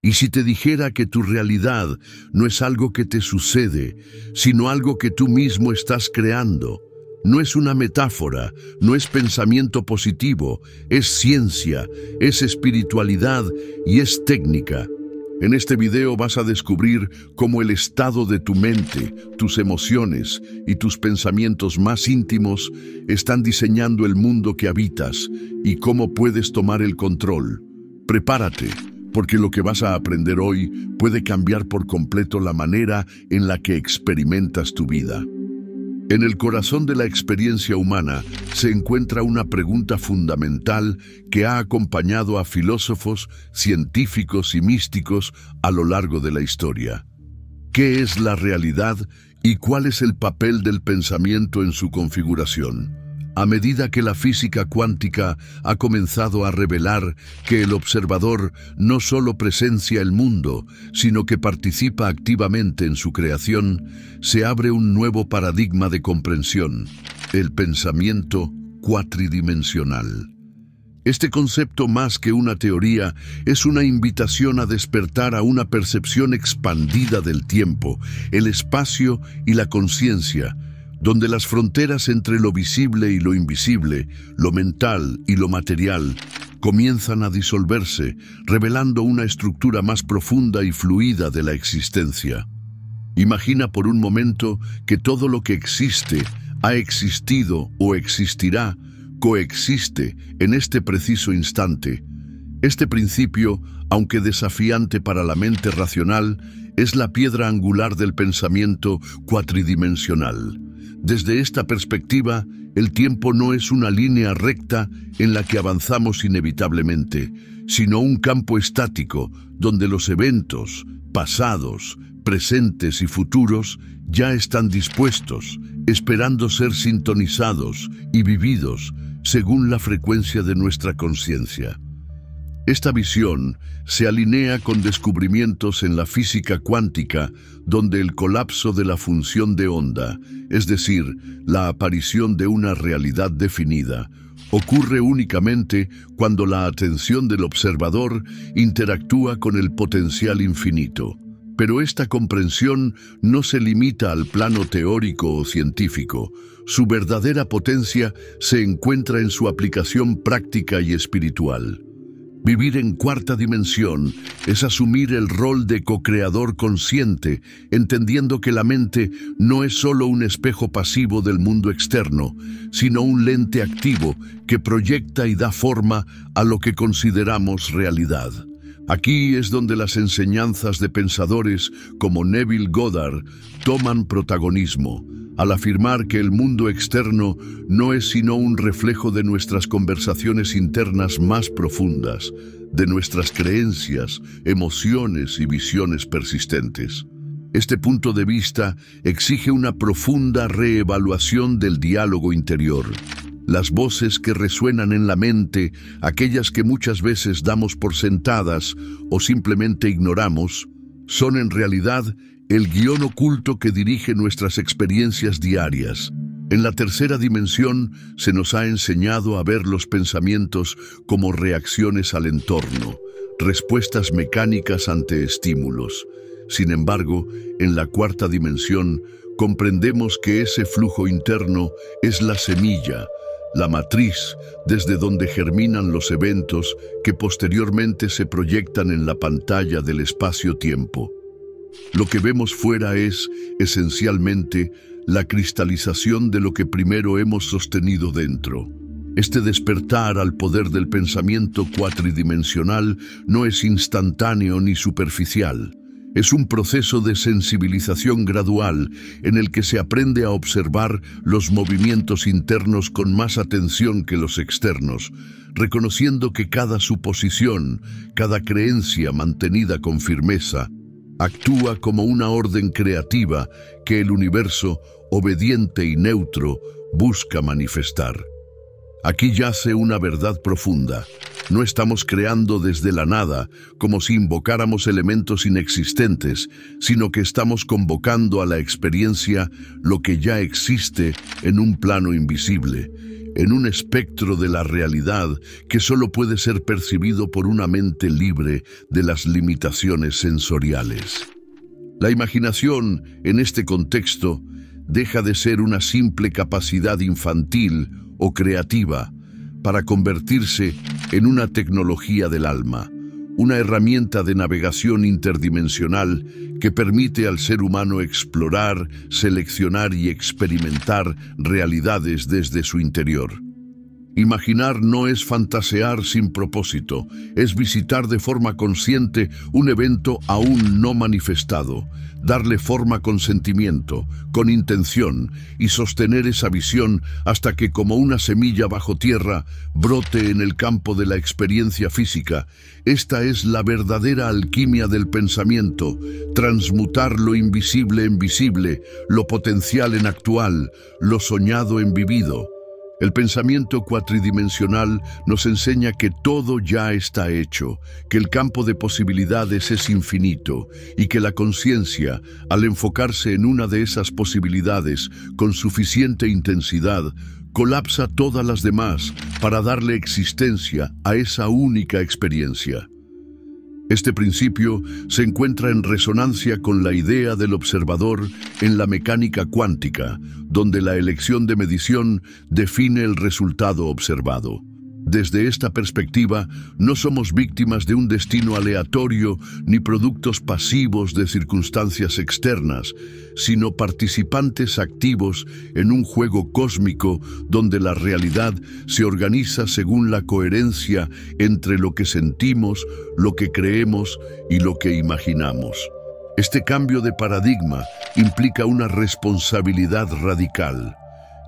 ¿Y si te dijera que tu realidad no es algo que te sucede, sino algo que tú mismo estás creando? No es una metáfora, no es pensamiento positivo, es ciencia, es espiritualidad y es técnica. En este video vas a descubrir cómo el estado de tu mente, tus emociones y tus pensamientos más íntimos están diseñando el mundo que habitas y cómo puedes tomar el control. Prepárate, porque lo que vas a aprender hoy puede cambiar por completo la manera en la que experimentas tu vida. En el corazón de la experiencia humana se encuentra una pregunta fundamental que ha acompañado a filósofos, científicos y místicos a lo largo de la historia. ¿Qué es la realidad y cuál es el papel del pensamiento en su configuración? A medida que la física cuántica ha comenzado a revelar que el observador no solo presencia el mundo, sino que participa activamente en su creación, se abre un nuevo paradigma de comprensión, el pensamiento cuatridimensional. Este concepto, más que una teoría, es una invitación a despertar a una percepción expandida del tiempo, el espacio y la conciencia, donde las fronteras entre lo visible y lo invisible, lo mental y lo material, comienzan a disolverse, revelando una estructura más profunda y fluida de la existencia. Imagina por un momento que todo lo que existe, ha existido o existirá, coexiste en este preciso instante. Este principio, aunque desafiante para la mente racional, es la piedra angular del pensamiento cuatridimensional. Desde esta perspectiva, el tiempo no es una línea recta en la que avanzamos inevitablemente, sino un campo estático donde los eventos, pasados, presentes y futuros, ya están dispuestos, esperando ser sintonizados y vividos según la frecuencia de nuestra conciencia. Esta visión se alinea con descubrimientos en la física cuántica, donde el colapso de la función de onda, es decir, la aparición de una realidad definida, ocurre únicamente cuando la atención del observador interactúa con el potencial infinito. Pero esta comprensión no se limita al plano teórico o científico. Su verdadera potencia se encuentra en su aplicación práctica y espiritual. Vivir en cuarta dimensión es asumir el rol de co-creador consciente, entendiendo que la mente no es solo un espejo pasivo del mundo externo, sino un lente activo que proyecta y da forma a lo que consideramos realidad. Aquí es donde las enseñanzas de pensadores como Neville Goddard toman protagonismo, al afirmar que el mundo externo no es sino un reflejo de nuestras conversaciones internas más profundas, de nuestras creencias, emociones y visiones persistentes. Este punto de vista exige una profunda reevaluación del diálogo interior. Las voces que resuenan en la mente, aquellas que muchas veces damos por sentadas o simplemente ignoramos, son en realidad el guión oculto que dirige nuestras experiencias diarias. En la tercera dimensión se nos ha enseñado a ver los pensamientos como reacciones al entorno, respuestas mecánicas ante estímulos. Sin embargo, en la cuarta dimensión comprendemos que ese flujo interno es la semilla, la matriz desde donde germinan los eventos que posteriormente se proyectan en la pantalla del espacio-tiempo. Lo que vemos fuera es, esencialmente, la cristalización de lo que primero hemos sostenido dentro. Este despertar al poder del pensamiento cuatridimensional no es instantáneo ni superficial. Es un proceso de sensibilización gradual en el que se aprende a observar los movimientos internos con más atención que los externos, reconociendo que cada suposición, cada creencia mantenida con firmeza, actúa como una orden creativa que el universo, obediente y neutro, busca manifestar. Aquí yace una verdad profunda. No estamos creando desde la nada, como si invocáramos elementos inexistentes, sino que estamos convocando a la experiencia lo que ya existe en un plano invisible. en un espectro de la realidad que solo puede ser percibido por una mente libre de las limitaciones sensoriales. La imaginación, en este contexto, deja de ser una simple capacidad infantil o creativa para convertirse en una tecnología del alma, una herramienta de navegación interdimensional que permite al ser humano explorar, seleccionar y experimentar realidades desde su interior. Imaginar no es fantasear sin propósito, es visitar de forma consciente un evento aún no manifestado, darle forma con sentimiento, con intención y sostener esa visión hasta que, como una semilla bajo tierra, brote en el campo de la experiencia física. Esta es la verdadera alquimia del pensamiento, transmutar lo invisible en visible, lo potencial en actual, lo soñado en vivido. El pensamiento cuatridimensional nos enseña que todo ya está hecho, que el campo de posibilidades es infinito y que la conciencia, al enfocarse en una de esas posibilidades con suficiente intensidad, colapsa todas las demás para darle existencia a esa única experiencia. Este principio se encuentra en resonancia con la idea del observador en la mecánica cuántica, donde la elección de medición define el resultado observado. Desde esta perspectiva, no somos víctimas de un destino aleatorio ni productos pasivos de circunstancias externas, sino participantes activos en un juego cósmico donde la realidad se organiza según la coherencia entre lo que sentimos, lo que creemos y lo que imaginamos. Este cambio de paradigma implica una responsabilidad radical.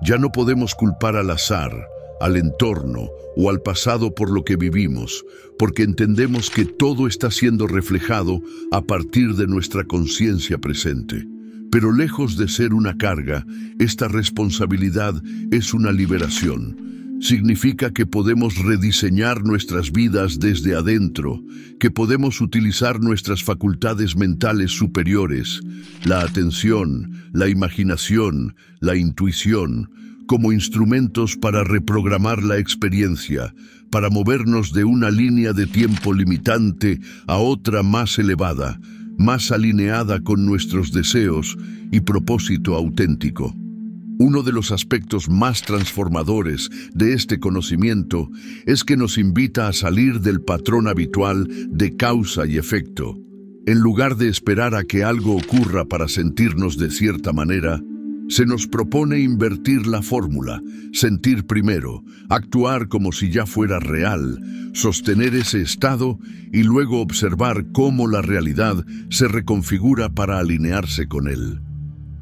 Ya no podemos culpar al azar, al entorno o al pasado por lo que vivimos, porque entendemos que todo está siendo reflejado a partir de nuestra conciencia presente. Pero lejos de ser una carga, esta responsabilidad es una liberación. Significa que podemos rediseñar nuestras vidas desde adentro, que podemos utilizar nuestras facultades mentales superiores, la atención, la imaginación, la intuición, como instrumentos para reprogramar la experiencia, para movernos de una línea de tiempo limitante a otra más elevada, más alineada con nuestros deseos y propósito auténtico. Uno de los aspectos más transformadores de este conocimiento es que nos invita a salir del patrón habitual de causa y efecto. En lugar de esperar a que algo ocurra para sentirnos de cierta manera, se nos propone invertir la fórmula, sentir primero, actuar como si ya fuera real, sostener ese estado y luego observar cómo la realidad se reconfigura para alinearse con él.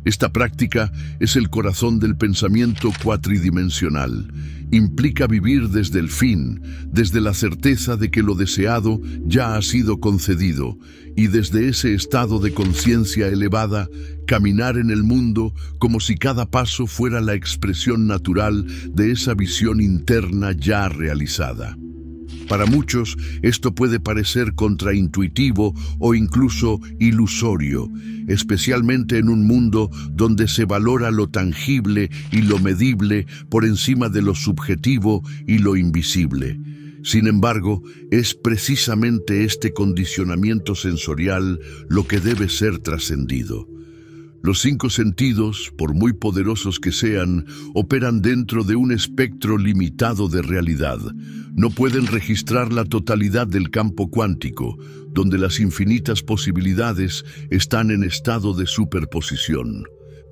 Esta práctica es el corazón del pensamiento cuatridimensional. Implica vivir desde el fin, desde la certeza de que lo deseado ya ha sido concedido, y desde ese estado de conciencia elevada, caminar en el mundo como si cada paso fuera la expresión natural de esa visión interna ya realizada. Para muchos, esto puede parecer contraintuitivo o incluso ilusorio, especialmente en un mundo donde se valora lo tangible y lo medible por encima de lo subjetivo y lo invisible. Sin embargo, es precisamente este condicionamiento sensorial lo que debe ser trascendido. Los 5 sentidos, por muy poderosos que sean, operan dentro de un espectro limitado de realidad. No pueden registrar la totalidad del campo cuántico, donde las infinitas posibilidades están en estado de superposición.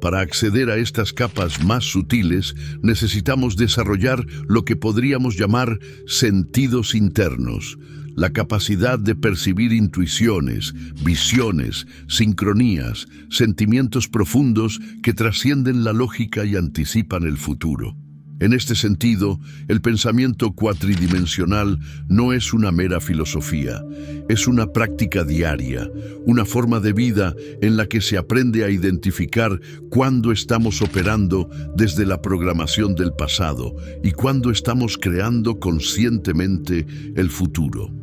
Para acceder a estas capas más sutiles, necesitamos desarrollar lo que podríamos llamar sentidos internos, la capacidad de percibir intuiciones, visiones, sincronías, sentimientos profundos que trascienden la lógica y anticipan el futuro. En este sentido, el pensamiento cuatridimensional no es una mera filosofía, es una práctica diaria, una forma de vida en la que se aprende a identificar cuándo estamos operando desde la programación del pasado y cuándo estamos creando conscientemente el futuro.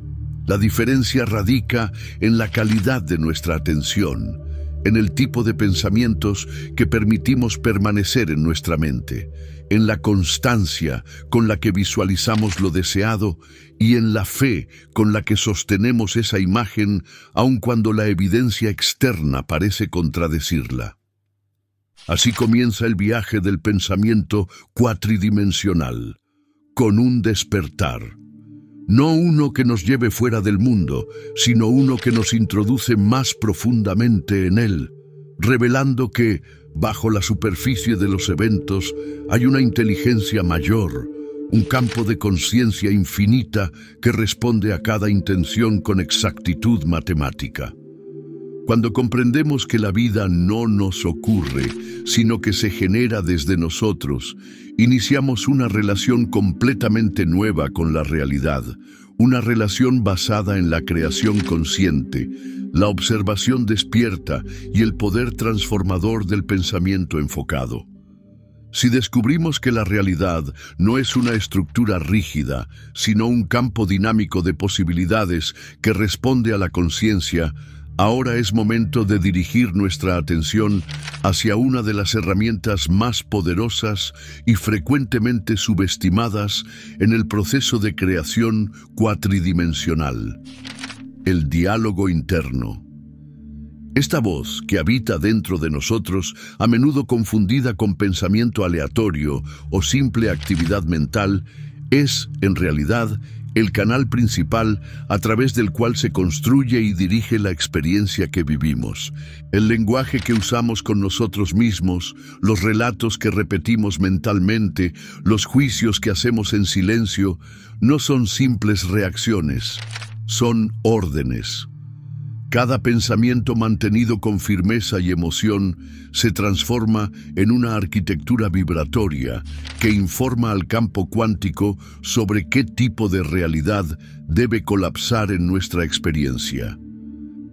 La diferencia radica en la calidad de nuestra atención. en el tipo de pensamientos que permitimos permanecer en nuestra mente, en la constancia con la que visualizamos lo deseado y en la fe con la que sostenemos esa imagen aun cuando la evidencia externa parece contradecirla. Así comienza el viaje del pensamiento cuatridimensional, con un despertar. No uno que nos lleve fuera del mundo, sino uno que nos introduce más profundamente en él, revelando que, bajo la superficie de los eventos, hay una inteligencia mayor, un campo de conciencia infinita que responde a cada intención con exactitud matemática. Cuando comprendemos que la vida no nos ocurre, sino que se genera desde nosotros, iniciamos una relación completamente nueva con la realidad, una relación basada en la creación consciente, la observación despierta y el poder transformador del pensamiento enfocado. Si descubrimos que la realidad no es una estructura rígida, sino un campo dinámico de posibilidades que responde a la conciencia, ahora es momento de dirigir nuestra atención hacia una de las herramientas más poderosas y frecuentemente subestimadas en el proceso de creación cuatridimensional: el diálogo interno. Esta voz que habita dentro de nosotros, a menudo confundida con pensamiento aleatorio o simple actividad mental, es, en realidad, el canal principal a través del cual se construye y dirige la experiencia que vivimos. El lenguaje que usamos con nosotros mismos, los relatos que repetimos mentalmente, los juicios que hacemos en silencio, no son simples reacciones, son órdenes. Cada pensamiento mantenido con firmeza y emoción se transforma en una arquitectura vibratoria que informa al campo cuántico sobre qué tipo de realidad debe colapsar en nuestra experiencia.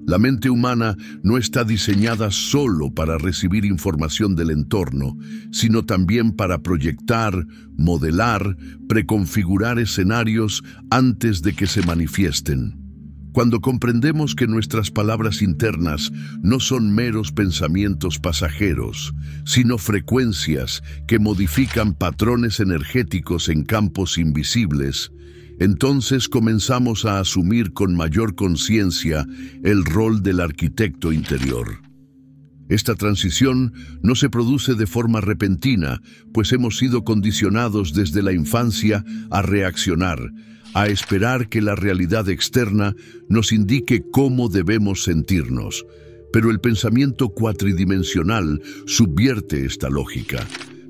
La mente humana no está diseñada solo para recibir información del entorno, sino también para proyectar, modelar, preconfigurar escenarios antes de que se manifiesten. Cuando comprendemos que nuestras palabras internas no son meros pensamientos pasajeros, sino frecuencias que modifican patrones energéticos en campos invisibles, entonces comenzamos a asumir con mayor conciencia el rol del arquitecto interior. Esta transición no se produce de forma repentina, pues hemos sido condicionados desde la infancia a reaccionar, a esperar que la realidad externa nos indique cómo debemos sentirnos. Pero el pensamiento cuatridimensional subvierte esta lógica.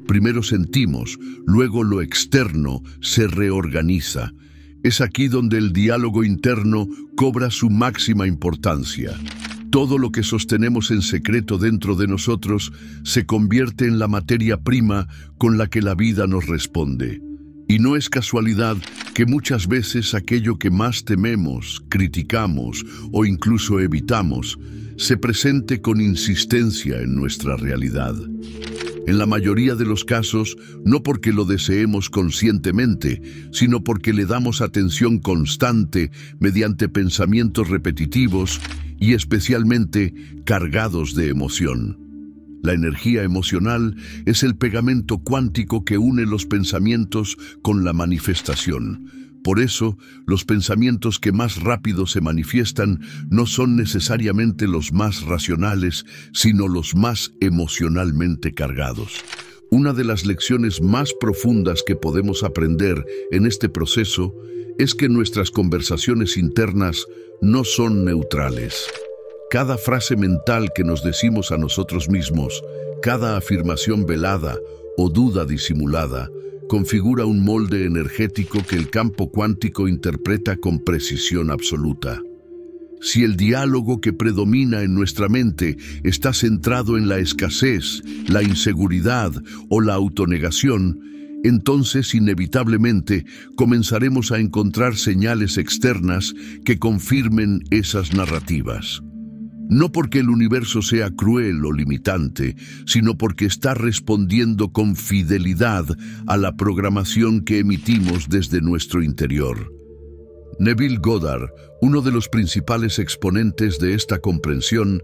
Primero sentimos, luego lo externo se reorganiza. Es aquí donde el diálogo interno cobra su máxima importancia. Todo lo que sostenemos en secreto dentro de nosotros se convierte en la materia prima con la que la vida nos responde. Y no es casualidad que muchas veces aquello que más tememos, criticamos o incluso evitamos, se presente con insistencia en nuestra realidad. En la mayoría de los casos, no porque lo deseemos conscientemente, sino porque le damos atención constante mediante pensamientos repetitivos y especialmente cargados de emoción. La energía emocional es el pegamento cuántico que une los pensamientos con la manifestación. Por eso, los pensamientos que más rápido se manifiestan no son necesariamente los más racionales, sino los más emocionalmente cargados. Una de las lecciones más profundas que podemos aprender en este proceso es que nuestras conversaciones internas no son neutrales. Cada frase mental que nos decimos a nosotros mismos, cada afirmación velada o duda disimulada, configura un molde energético que el campo cuántico interpreta con precisión absoluta. Si el diálogo que predomina en nuestra mente está centrado en la escasez, la inseguridad o la autonegación, entonces inevitablemente comenzaremos a encontrar señales externas que confirmen esas narrativas. No porque el universo sea cruel o limitante, sino porque está respondiendo con fidelidad a la programación que emitimos desde nuestro interior. Neville Goddard, uno de los principales exponentes de esta comprensión,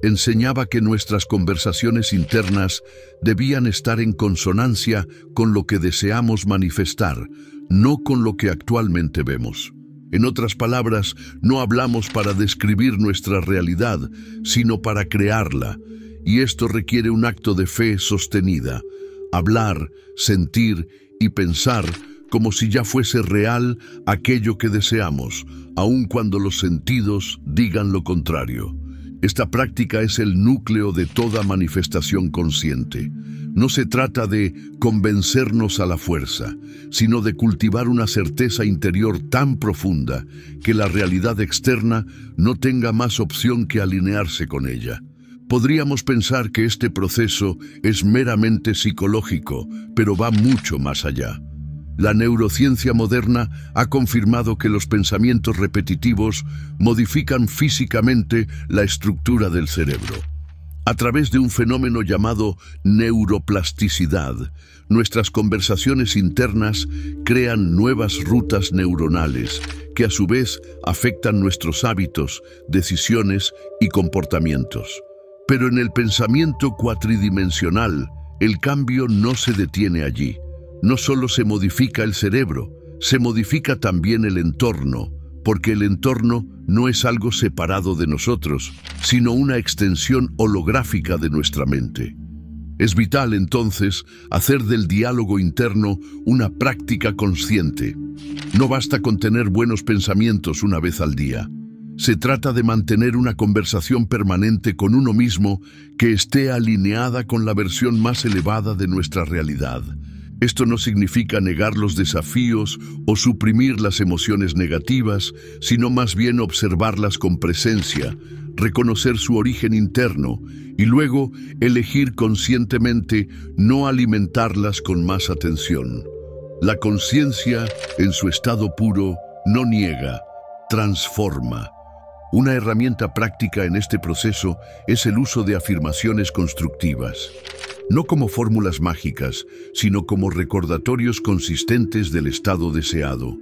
enseñaba que nuestras conversaciones internas debían estar en consonancia con lo que deseamos manifestar, no con lo que actualmente vemos. En otras palabras, no hablamos para describir nuestra realidad, sino para crearla, y esto requiere un acto de fe sostenida. Hablar, sentir y pensar como si ya fuese real aquello que deseamos, aun cuando los sentidos digan lo contrario. Esta práctica es el núcleo de toda manifestación consciente. No se trata de convencernos a la fuerza, sino de cultivar una certeza interior tan profunda que la realidad externa no tenga más opción que alinearse con ella. Podríamos pensar que este proceso es meramente psicológico, pero va mucho más allá. La neurociencia moderna ha confirmado que los pensamientos repetitivos modifican físicamente la estructura del cerebro. A través de un fenómeno llamado neuroplasticidad, nuestras conversaciones internas crean nuevas rutas neuronales que a su vez afectan nuestros hábitos, decisiones y comportamientos. Pero en el pensamiento cuatridimensional, el cambio no se detiene allí. No solo se modifica el cerebro, se modifica también el entorno, porque el entorno no es algo separado de nosotros, sino una extensión holográfica de nuestra mente. Es vital, entonces, hacer del diálogo interno una práctica consciente. No basta con tener buenos pensamientos una vez al día. Se trata de mantener una conversación permanente con uno mismo que esté alineada con la versión más elevada de nuestra realidad. Esto no significa negar los desafíos o suprimir las emociones negativas, sino más bien observarlas con presencia, reconocer su origen interno y luego elegir conscientemente no alimentarlas con más atención. La conciencia, en su estado puro, no niega, transforma. Una herramienta práctica en este proceso es el uso de afirmaciones constructivas. No como fórmulas mágicas, sino como recordatorios consistentes del estado deseado.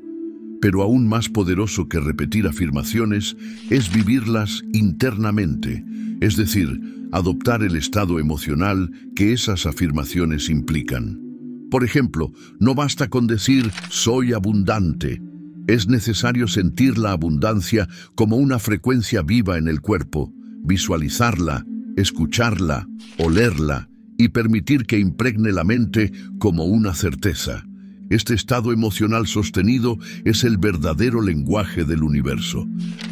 Pero aún más poderoso que repetir afirmaciones es vivirlas internamente, es decir, adoptar el estado emocional que esas afirmaciones implican. Por ejemplo, no basta con decir «soy abundante». Es necesario sentir la abundancia como una frecuencia viva en el cuerpo, visualizarla, escucharla, olerla y permitir que impregne la mente como una certeza. Este estado emocional sostenido es el verdadero lenguaje del universo.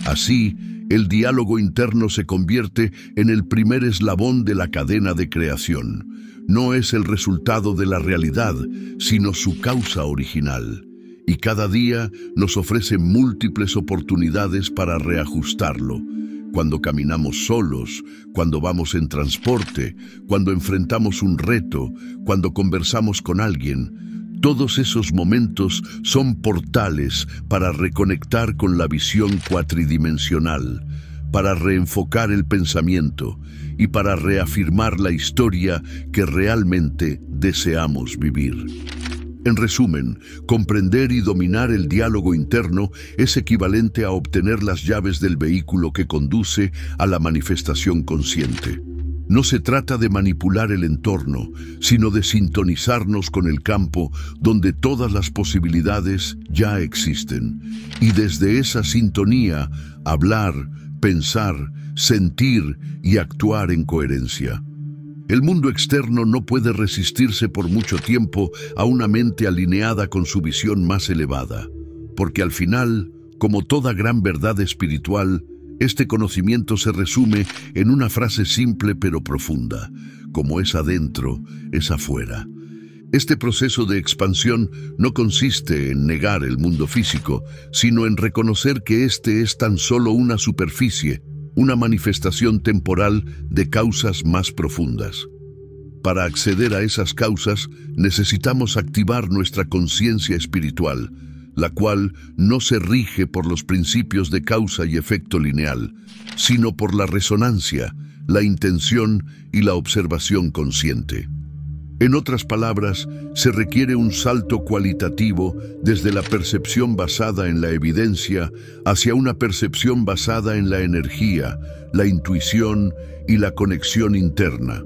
Así, el diálogo interno se convierte en el primer eslabón de la cadena de creación. No es el resultado de la realidad, sino su causa original. Y cada día nos ofrece múltiples oportunidades para reajustarlo. Cuando caminamos solos, cuando vamos en transporte, cuando enfrentamos un reto, cuando conversamos con alguien, todos esos momentos son portales para reconectar con la visión cuatridimensional, para reenfocar el pensamiento y para reafirmar la historia que realmente deseamos vivir. En resumen, comprender y dominar el diálogo interno es equivalente a obtener las llaves del vehículo que conduce a la manifestación consciente. No se trata de manipular el entorno, sino de sintonizarnos con el campo donde todas las posibilidades ya existen. Y desde esa sintonía, hablar, pensar, sentir y actuar en coherencia. El mundo externo no puede resistirse por mucho tiempo a una mente alineada con su visión más elevada, porque al final, como toda gran verdad espiritual, este conocimiento se resume en una frase simple pero profunda: como es adentro, es afuera. Este proceso de expansión no consiste en negar el mundo físico, sino en reconocer que este es tan solo una superficie, una manifestación temporal de causas más profundas. Para acceder a esas causas, necesitamos activar nuestra conciencia espiritual, la cual no se rige por los principios de causa y efecto lineal, sino por la resonancia, la intención y la observación consciente. En otras palabras, se requiere un salto cualitativo desde la percepción basada en la evidencia hacia una percepción basada en la energía, la intuición y la conexión interna.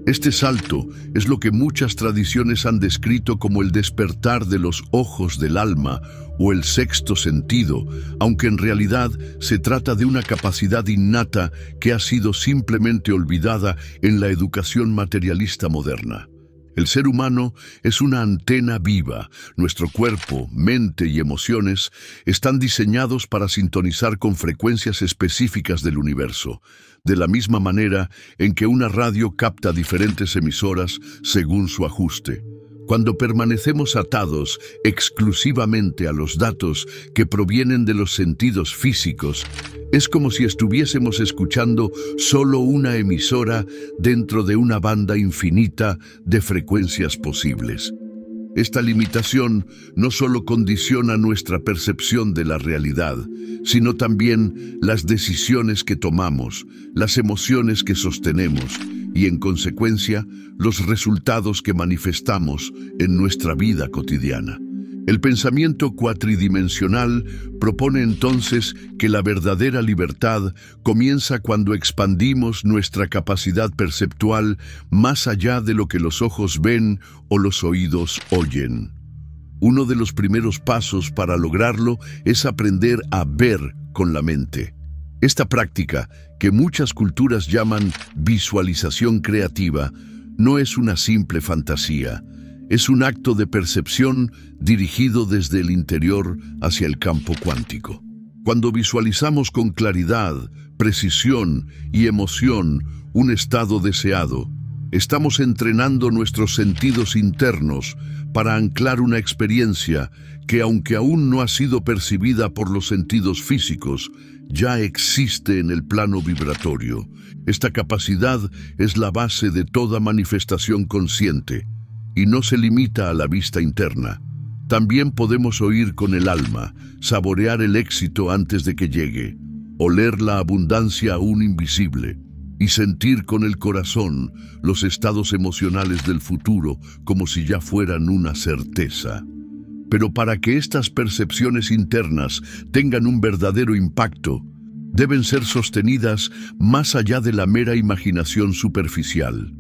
Este salto es lo que muchas tradiciones han descrito como el despertar de los ojos del alma o el sexto sentido, aunque en realidad se trata de una capacidad innata que ha sido simplemente olvidada en la educación materialista moderna. El ser humano es una antena viva. Nuestro cuerpo, mente y emociones están diseñados para sintonizar con frecuencias específicas del universo, de la misma manera en que una radio capta diferentes emisoras según su ajuste. Cuando permanecemos atados exclusivamente a los datos que provienen de los sentidos físicos, es como si estuviésemos escuchando solo una emisora dentro de una banda infinita de frecuencias posibles. Esta limitación no solo condiciona nuestra percepción de la realidad, sino también las decisiones que tomamos, las emociones que sostenemos y, en consecuencia, los resultados que manifestamos en nuestra vida cotidiana. El pensamiento cuatridimensional propone entonces que la verdadera libertad comienza cuando expandimos nuestra capacidad perceptual más allá de lo que los ojos ven o los oídos oyen. Uno de los primeros pasos para lograrlo es aprender a ver con la mente. Esta práctica, que muchas culturas llaman visualización creativa, no es una simple fantasía. Es un acto de percepción dirigido desde el interior hacia el campo cuántico. Cuando visualizamos con claridad, precisión y emoción un estado deseado, estamos entrenando nuestros sentidos internos para anclar una experiencia que, aunque aún no ha sido percibida por los sentidos físicos, ya existe en el plano vibratorio. Esta capacidad es la base de toda manifestación consciente y no se limita a la vista interna. También podemos oír con el alma, saborear el éxito antes de que llegue, oler la abundancia aún invisible y sentir con el corazón los estados emocionales del futuro como si ya fueran una certeza. Pero para que estas percepciones internas tengan un verdadero impacto, deben ser sostenidas más allá de la mera imaginación superficial.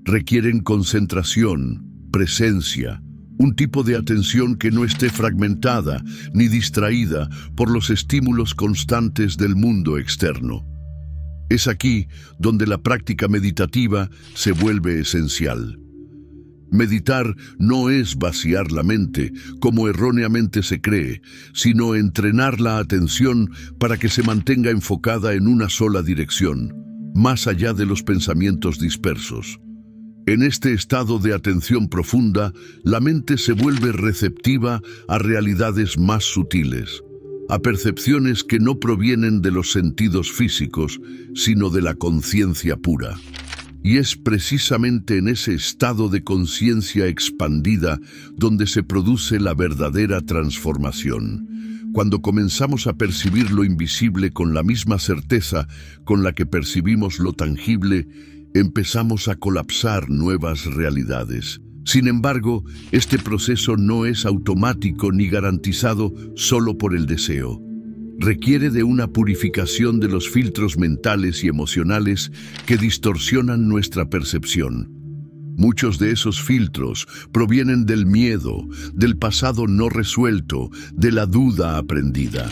Requieren concentración, presencia, un tipo de atención que no esté fragmentada ni distraída por los estímulos constantes del mundo externo. Es aquí donde la práctica meditativa se vuelve esencial. Meditar no es vaciar la mente, como erróneamente se cree, sino entrenar la atención para que se mantenga enfocada en una sola dirección, más allá de los pensamientos dispersos. En este estado de atención profunda, la mente se vuelve receptiva a realidades más sutiles, a percepciones que no provienen de los sentidos físicos, sino de la conciencia pura. Y es precisamente en ese estado de conciencia expandida donde se produce la verdadera transformación. Cuando comenzamos a percibir lo invisible con la misma certeza con la que percibimos lo tangible, empezamos a colapsar nuevas realidades. Sin embargo, este proceso no es automático ni garantizado solo por el deseo. Requiere de una purificación de los filtros mentales y emocionales que distorsionan nuestra percepción. Muchos de esos filtros provienen del miedo, del pasado no resuelto, de la duda aprendida.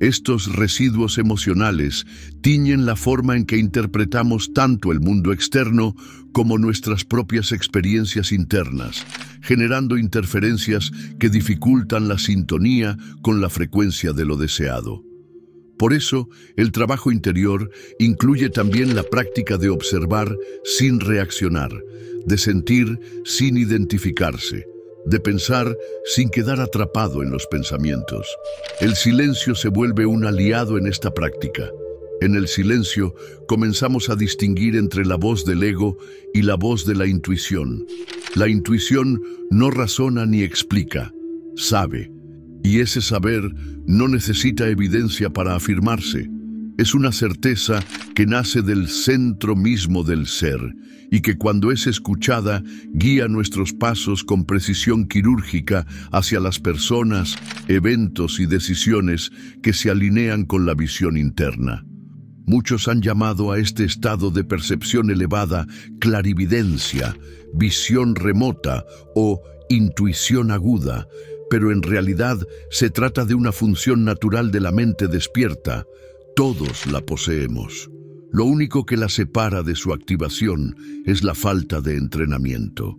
Estos residuos emocionales tiñen la forma en que interpretamos tanto el mundo externo como nuestras propias experiencias internas, generando interferencias que dificultan la sintonía con la frecuencia de lo deseado. Por eso, el trabajo interior incluye también la práctica de observar sin reaccionar, de sentir sin identificarse, de pensar sin quedar atrapado en los pensamientos. El silencio se vuelve un aliado en esta práctica. En el silencio comenzamos a distinguir entre la voz del ego y la voz de la intuición. La intuición no razona ni explica, sabe. Y ese saber no necesita evidencia para afirmarse. Es una certeza que que nace del centro mismo del ser y que cuando es escuchada guía nuestros pasos con precisión quirúrgica hacia las personas, eventos y decisiones que se alinean con la visión interna. Muchos han llamado a este estado de percepción elevada clarividencia, visión remota o intuición aguda, pero en realidad se trata de una función natural de la mente despierta. Todos la poseemos. Lo único que la separa de su activación es la falta de entrenamiento.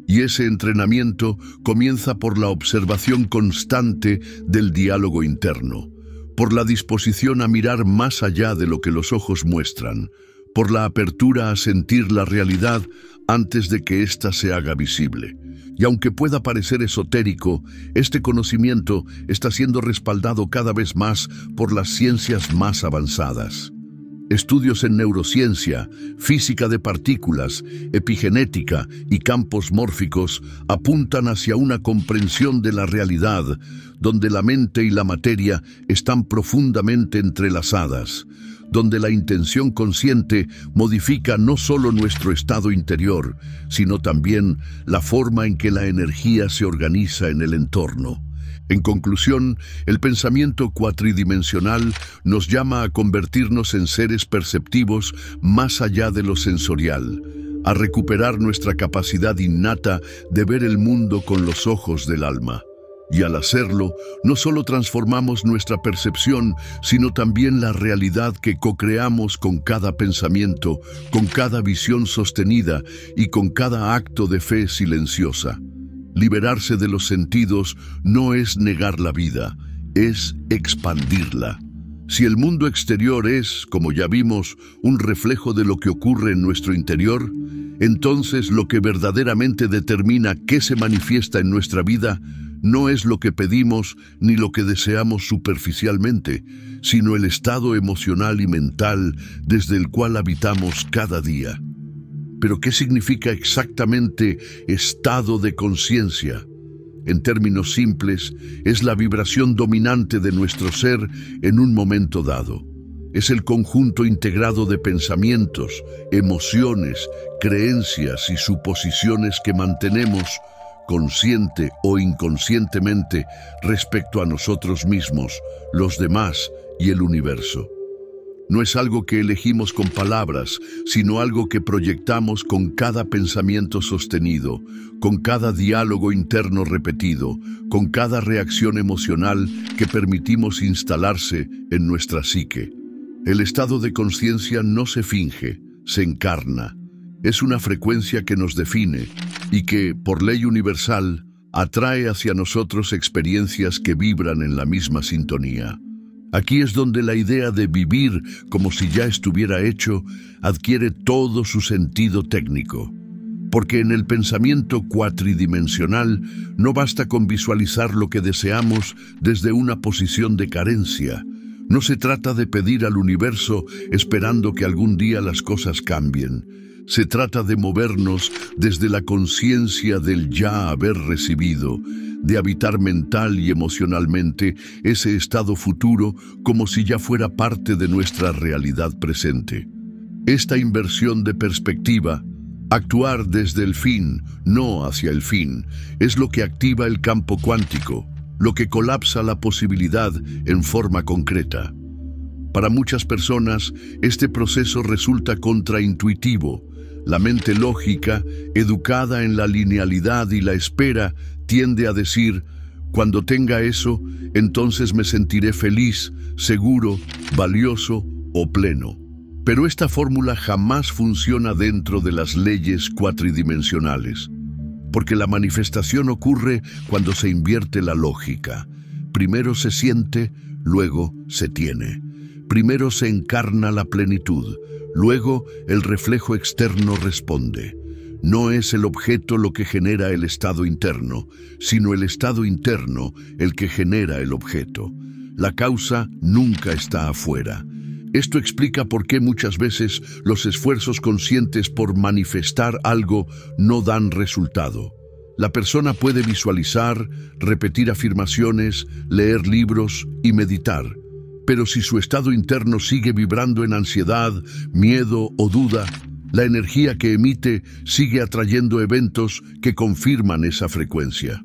Y ese entrenamiento comienza por la observación constante del diálogo interno, por la disposición a mirar más allá de lo que los ojos muestran, por la apertura a sentir la realidad antes de que ésta se haga visible. Y aunque pueda parecer esotérico, este conocimiento está siendo respaldado cada vez más por las ciencias más avanzadas. Estudios en neurociencia, física de partículas, epigenética y campos mórficos apuntan hacia una comprensión de la realidad, donde la mente y la materia están profundamente entrelazadas, donde la intención consciente modifica no solo nuestro estado interior, sino también la forma en que la energía se organiza en el entorno. En conclusión, el pensamiento cuatridimensional nos llama a convertirnos en seres perceptivos más allá de lo sensorial, a recuperar nuestra capacidad innata de ver el mundo con los ojos del alma. Y al hacerlo, no solo transformamos nuestra percepción, sino también la realidad que co-creamos con cada pensamiento, con cada visión sostenida y con cada acto de fe silenciosa. Liberarse de los sentidos no es negar la vida, es expandirla. Si el mundo exterior es, como ya vimos, un reflejo de lo que ocurre en nuestro interior, entonces lo que verdaderamente determina qué se manifiesta en nuestra vida no es lo que pedimos ni lo que deseamos superficialmente, sino el estado emocional y mental desde el cual habitamos cada día. ¿Pero qué significa exactamente estado de conciencia? En términos simples, es la vibración dominante de nuestro ser en un momento dado. Es el conjunto integrado de pensamientos, emociones, creencias y suposiciones que mantenemos, consciente o inconscientemente, respecto a nosotros mismos, los demás y el universo. No es algo que elegimos con palabras, sino algo que proyectamos con cada pensamiento sostenido, con cada diálogo interno repetido, con cada reacción emocional que permitimos instalarse en nuestra psique. El estado de conciencia no se finge, se encarna. Es una frecuencia que nos define y que, por ley universal, atrae hacia nosotros experiencias que vibran en la misma sintonía. Aquí es donde la idea de vivir como si ya estuviera hecho adquiere todo su sentido técnico. Porque en el pensamiento cuatridimensional no basta con visualizar lo que deseamos desde una posición de carencia. No se trata de pedir al universo esperando que algún día las cosas cambien. Se trata de movernos desde la conciencia del ya haber recibido, de habitar mental y emocionalmente ese estado futuro como si ya fuera parte de nuestra realidad presente. Esta inversión de perspectiva, actuar desde el fin, no hacia el fin, es lo que activa el campo cuántico, lo que colapsa la posibilidad en forma concreta. Para muchas personas, este proceso resulta contraintuitivo. La mente lógica, educada en la linealidad y la espera, tiende a decir: cuando tenga eso, entonces me sentiré feliz, seguro, valioso o pleno. Pero esta fórmula jamás funciona dentro de las leyes cuatridimensionales, porque la manifestación ocurre cuando se invierte la lógica. Primero se siente, luego se tiene. Primero se encarna la plenitud, luego el reflejo externo responde. No es el objeto lo que genera el estado interno, sino el estado interno el que genera el objeto. La causa nunca está afuera. Esto explica por qué muchas veces los esfuerzos conscientes por manifestar algo no dan resultado. La persona puede visualizar, repetir afirmaciones, leer libros y meditar, Pero si su estado interno sigue vibrando en ansiedad, miedo o duda, la energía que emite sigue atrayendo eventos que confirman esa frecuencia.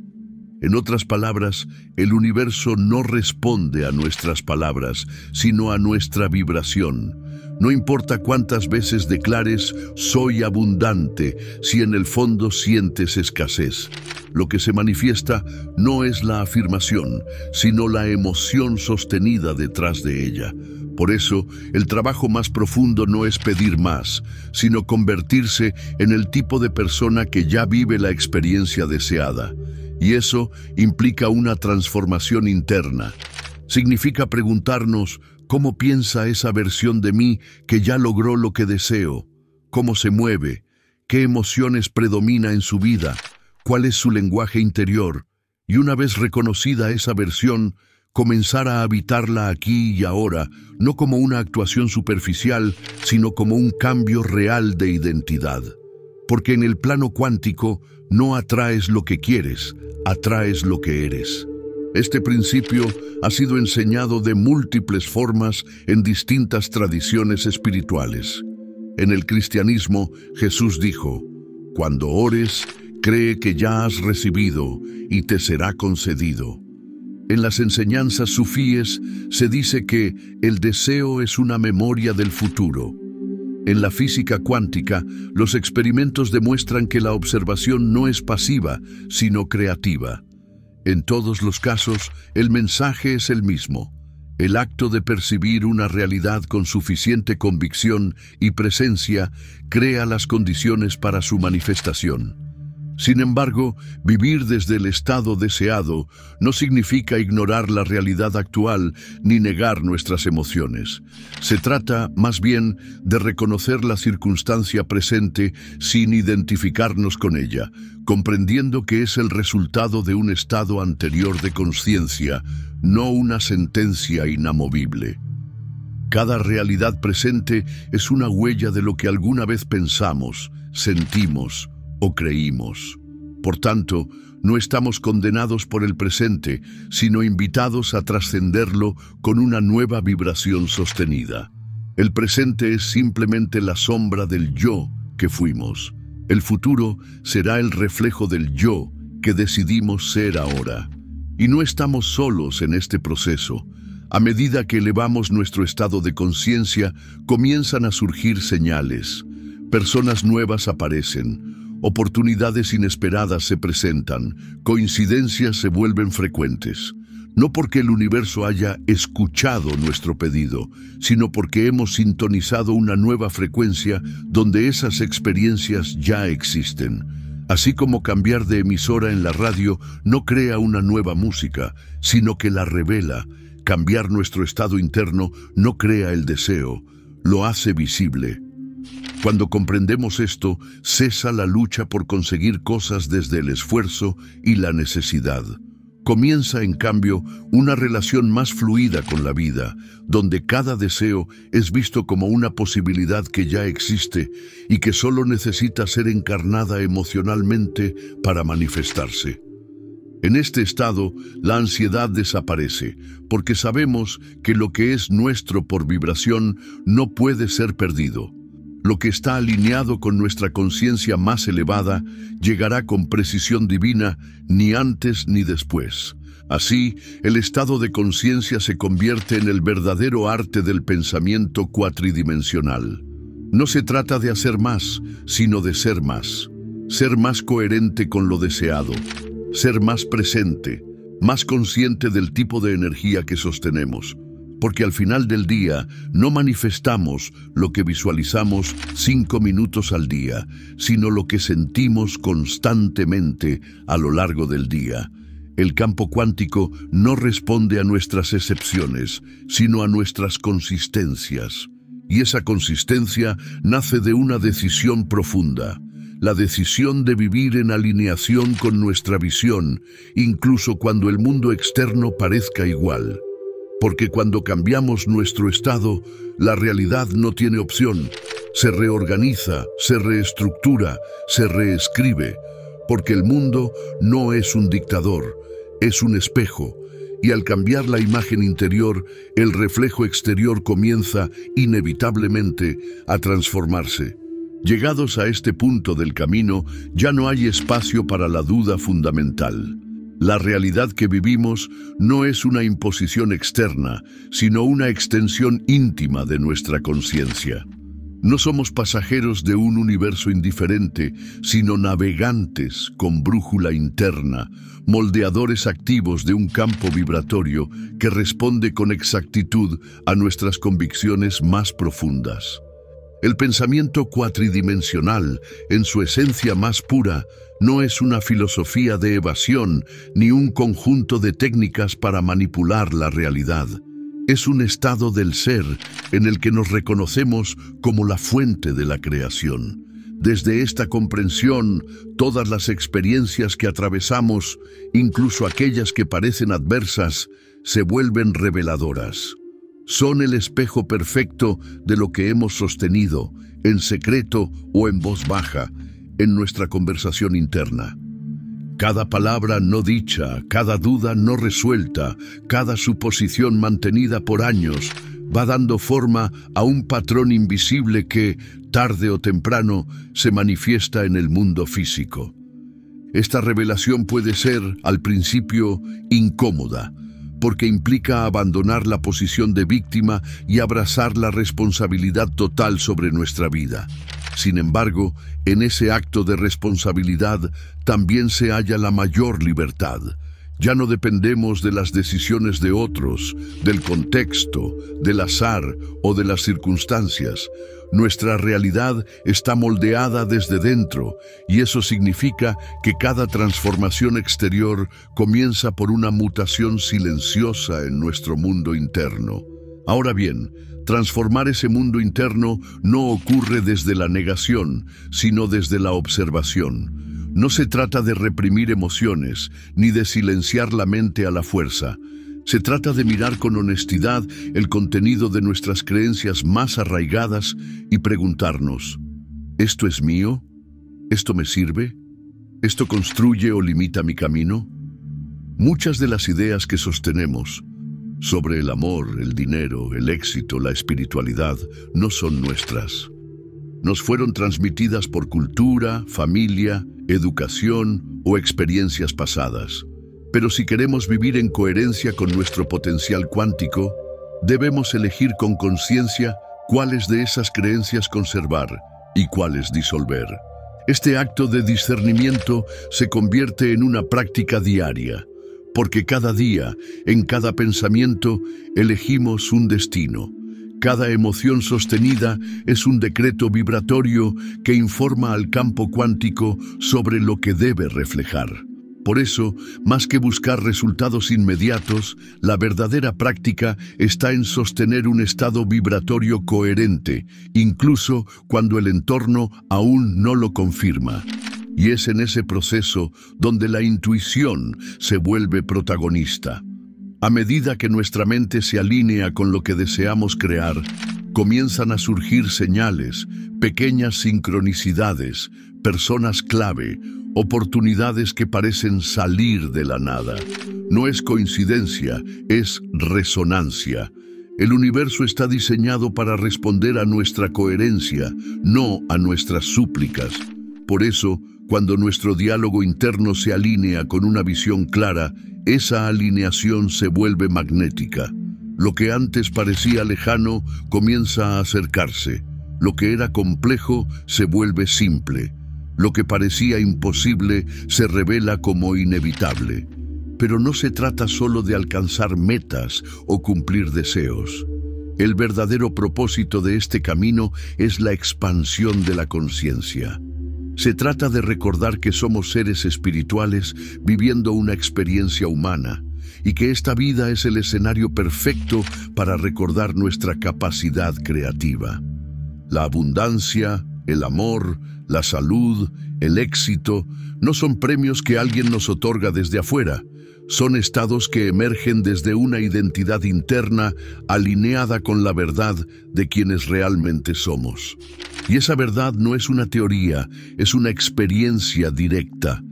En otras palabras, el universo no responde a nuestras palabras, sino a nuestra vibración. No importa cuántas veces declares «soy abundante», si en el fondo sientes escasez. Lo que se manifiesta no es la afirmación, sino la emoción sostenida detrás de ella. Por eso, el trabajo más profundo no es pedir más, sino convertirse en el tipo de persona que ya vive la experiencia deseada. Y eso implica una transformación interna. Significa preguntarnos cómo piensa esa versión de mí que ya logró lo que deseo, cómo se mueve, qué emociones predomina en su vida, cuál es su lenguaje interior, y una vez reconocida esa versión, comenzar a habitarla aquí y ahora, no como una actuación superficial, sino como un cambio real de identidad. Porque en el plano cuántico no atraes lo que quieres, atraes lo que eres. Este principio ha sido enseñado de múltiples formas en distintas tradiciones espirituales. En el cristianismo, Jesús dijo: «Cuando ores, cree que ya has recibido y te será concedido». En las enseñanzas sufíes se dice que el deseo es una memoria del futuro. En la física cuántica, los experimentos demuestran que la observación no es pasiva, sino creativa. En todos los casos, el mensaje es el mismo. El acto de percibir una realidad con suficiente convicción y presencia crea las condiciones para su manifestación. Sin embargo, vivir desde el estado deseado no significa ignorar la realidad actual ni negar nuestras emociones. Se trata, más bien, de reconocer la circunstancia presente sin identificarnos con ella, comprendiendo que es el resultado de un estado anterior de conciencia, no una sentencia inamovible. Cada realidad presente es una huella de lo que alguna vez pensamos, sentimos o creímos. Por tanto, no estamos condenados por el presente, sino invitados a trascenderlo con una nueva vibración sostenida. El presente es simplemente la sombra del yo que fuimos. El futuro será el reflejo del yo que decidimos ser ahora. Y no estamos solos en este proceso. A medida que elevamos nuestro estado de conciencia, comienzan a surgir señales. Personas nuevas aparecen. Oportunidades inesperadas se presentan, coincidencias se vuelven frecuentes. No porque el universo haya escuchado nuestro pedido, sino porque hemos sintonizado una nueva frecuencia donde esas experiencias ya existen. Así como cambiar de emisora en la radio no crea una nueva música, sino que la revela. Cambiar nuestro estado interno no crea el deseo, lo hace visible. Cuando comprendemos esto, cesa la lucha por conseguir cosas desde el esfuerzo y la necesidad. Comienza, en cambio, una relación más fluida con la vida, donde cada deseo es visto como una posibilidad que ya existe y que solo necesita ser encarnada emocionalmente para manifestarse. En este estado, la ansiedad desaparece, porque sabemos que lo que es nuestro por vibración no puede ser perdido. Lo que está alineado con nuestra conciencia más elevada llegará con precisión divina, ni antes ni después. Así, el estado de conciencia se convierte en el verdadero arte del pensamiento cuatridimensional. No se trata de hacer más, sino de ser más coherente con lo deseado, ser más presente, más consciente del tipo de energía que sostenemos. Porque al final del día no manifestamos lo que visualizamos 5 minutos al día, sino lo que sentimos constantemente a lo largo del día. El campo cuántico no responde a nuestras excepciones, sino a nuestras consistencias. Y esa consistencia nace de una decisión profunda, la decisión de vivir en alineación con nuestra visión, incluso cuando el mundo externo parezca igual. Porque cuando cambiamos nuestro estado, la realidad no tiene opción. Se reorganiza, se reestructura, se reescribe. Porque el mundo no es un dictador, es un espejo. Y al cambiar la imagen interior, el reflejo exterior comienza, inevitablemente, a transformarse. Llegados a este punto del camino, ya no hay espacio para la duda fundamental. La realidad que vivimos no es una imposición externa, sino una extensión íntima de nuestra conciencia. No somos pasajeros de un universo indiferente, sino navegantes con brújula interna, moldeadores activos de un campo vibratorio que responde con exactitud a nuestras convicciones más profundas. El pensamiento cuatridimensional, en su esencia más pura, no es una filosofía de evasión ni un conjunto de técnicas para manipular la realidad. Es un estado del ser en el que nos reconocemos como la fuente de la creación. Desde esta comprensión, todas las experiencias que atravesamos, incluso aquellas que parecen adversas, se vuelven reveladoras. Son el espejo perfecto de lo que hemos sostenido, en secreto o en voz baja, en nuestra conversación interna. Cada palabra no dicha, cada duda no resuelta, cada suposición mantenida por años, va dando forma a un patrón invisible que, tarde o temprano, se manifiesta en el mundo físico. Esta revelación puede ser, al principio, incómoda, porque implica abandonar la posición de víctima y abrazar la responsabilidad total sobre nuestra vida. Sin embargo, en ese acto de responsabilidad también se halla la mayor libertad. Ya no dependemos de las decisiones de otros, del contexto, del azar o de las circunstancias. Nuestra realidad está moldeada desde dentro, y eso significa que cada transformación exterior comienza por una mutación silenciosa en nuestro mundo interno. Ahora bien, transformar ese mundo interno no ocurre desde la negación, sino desde la observación. No se trata de reprimir emociones, ni de silenciar la mente a la fuerza. Se trata de mirar con honestidad el contenido de nuestras creencias más arraigadas y preguntarnos: ¿esto es mío? ¿Esto me sirve? ¿Esto construye o limita mi camino? Muchas de las ideas que sostenemos sobre el amor, el dinero, el éxito, la espiritualidad, no son nuestras. Nos fueron transmitidas por cultura, familia, educación o experiencias pasadas. Pero si queremos vivir en coherencia con nuestro potencial cuántico, debemos elegir con conciencia cuáles de esas creencias conservar y cuáles disolver. Este acto de discernimiento se convierte en una práctica diaria, porque cada día, en cada pensamiento, elegimos un destino. Cada emoción sostenida es un decreto vibratorio que informa al campo cuántico sobre lo que debe reflejar. Por eso, más que buscar resultados inmediatos, la verdadera práctica está en sostener un estado vibratorio coherente, incluso cuando el entorno aún no lo confirma. Y es en ese proceso donde la intuición se vuelve protagonista. A medida que nuestra mente se alinea con lo que deseamos crear, comienzan a surgir señales, pequeñas sincronicidades, personas clave, oportunidades que parecen salir de la nada. No es coincidencia, es resonancia. El universo está diseñado para responder a nuestra coherencia, no a nuestras súplicas. Por eso, cuando nuestro diálogo interno se alinea con una visión clara, esa alineación se vuelve magnética. Lo que antes parecía lejano comienza a acercarse. Lo que era complejo se vuelve simple. Lo que parecía imposible se revela como inevitable. Pero no se trata solo de alcanzar metas o cumplir deseos. El verdadero propósito de este camino es la expansión de la conciencia. Se trata de recordar que somos seres espirituales viviendo una experiencia humana y que esta vida es el escenario perfecto para recordar nuestra capacidad creativa. La abundancia, el amor, la salud, el éxito, no son premios que alguien nos otorga desde afuera. Son estados que emergen desde una identidad interna alineada con la verdad de quienes realmente somos. Y esa verdad no es una teoría, es una experiencia directa.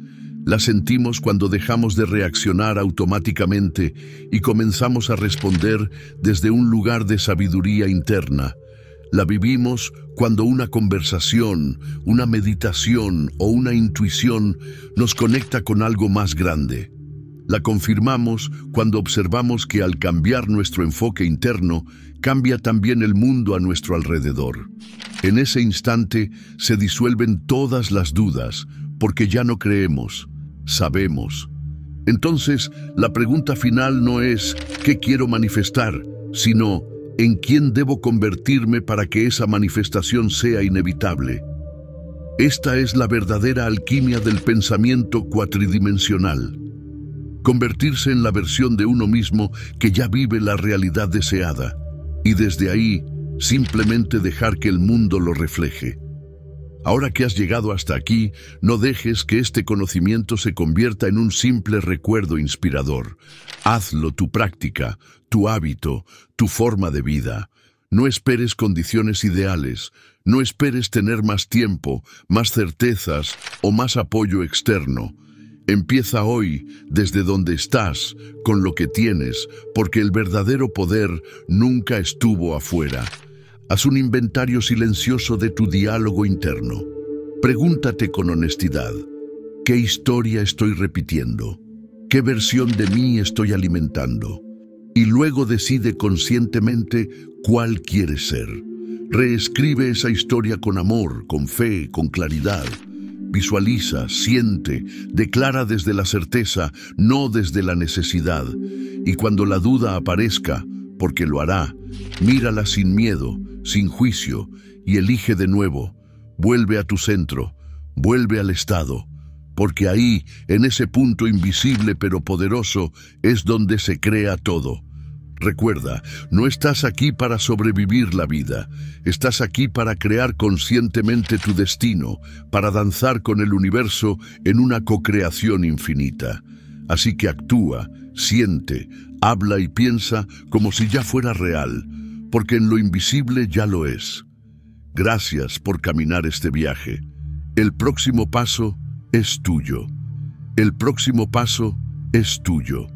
La sentimos cuando dejamos de reaccionar automáticamente y comenzamos a responder desde un lugar de sabiduría interna. La vivimos cuando una conversación, una meditación o una intuición nos conecta con algo más grande. La confirmamos cuando observamos que al cambiar nuestro enfoque interno, cambia también el mundo a nuestro alrededor. En ese instante se disuelven todas las dudas, porque ya no creemos, sabemos. Entonces, la pregunta final no es ¿qué quiero manifestar?, sino ¿en quién debo convertirme para que esa manifestación sea inevitable? Esta es la verdadera alquimia del pensamiento cuatridimensional. Convertirse en la versión de uno mismo que ya vive la realidad deseada, y desde ahí, simplemente dejar que el mundo lo refleje. Ahora que has llegado hasta aquí, no dejes que este conocimiento se convierta en un simple recuerdo inspirador. Hazlo tu práctica, tu hábito, tu forma de vida. No esperes condiciones ideales, no esperes tener más tiempo, más certezas o más apoyo externo. Empieza hoy, desde donde estás, con lo que tienes, porque el verdadero poder nunca estuvo afuera. Haz un inventario silencioso de tu diálogo interno. Pregúntate con honestidad, ¿qué historia estoy repitiendo? ¿Qué versión de mí estoy alimentando? Y luego decide conscientemente cuál quieres ser. Reescribe esa historia con amor, con fe, con claridad. Visualiza, siente, declara desde la certeza, no desde la necesidad. Y cuando la duda aparezca, porque lo hará, mírala sin miedo, sin juicio, y elige de nuevo. Vuelve a tu centro, vuelve al estado, porque ahí, en ese punto invisible pero poderoso, es donde se crea todo. Recuerda, no estás aquí para sobrevivir la vida, estás aquí para crear conscientemente tu destino, para danzar con el universo en una co-creación infinita. Así que actúa, siente, habla y piensa como si ya fuera real, porque en lo invisible ya lo es. Gracias por caminar este viaje. El próximo paso es tuyo. El próximo paso es tuyo.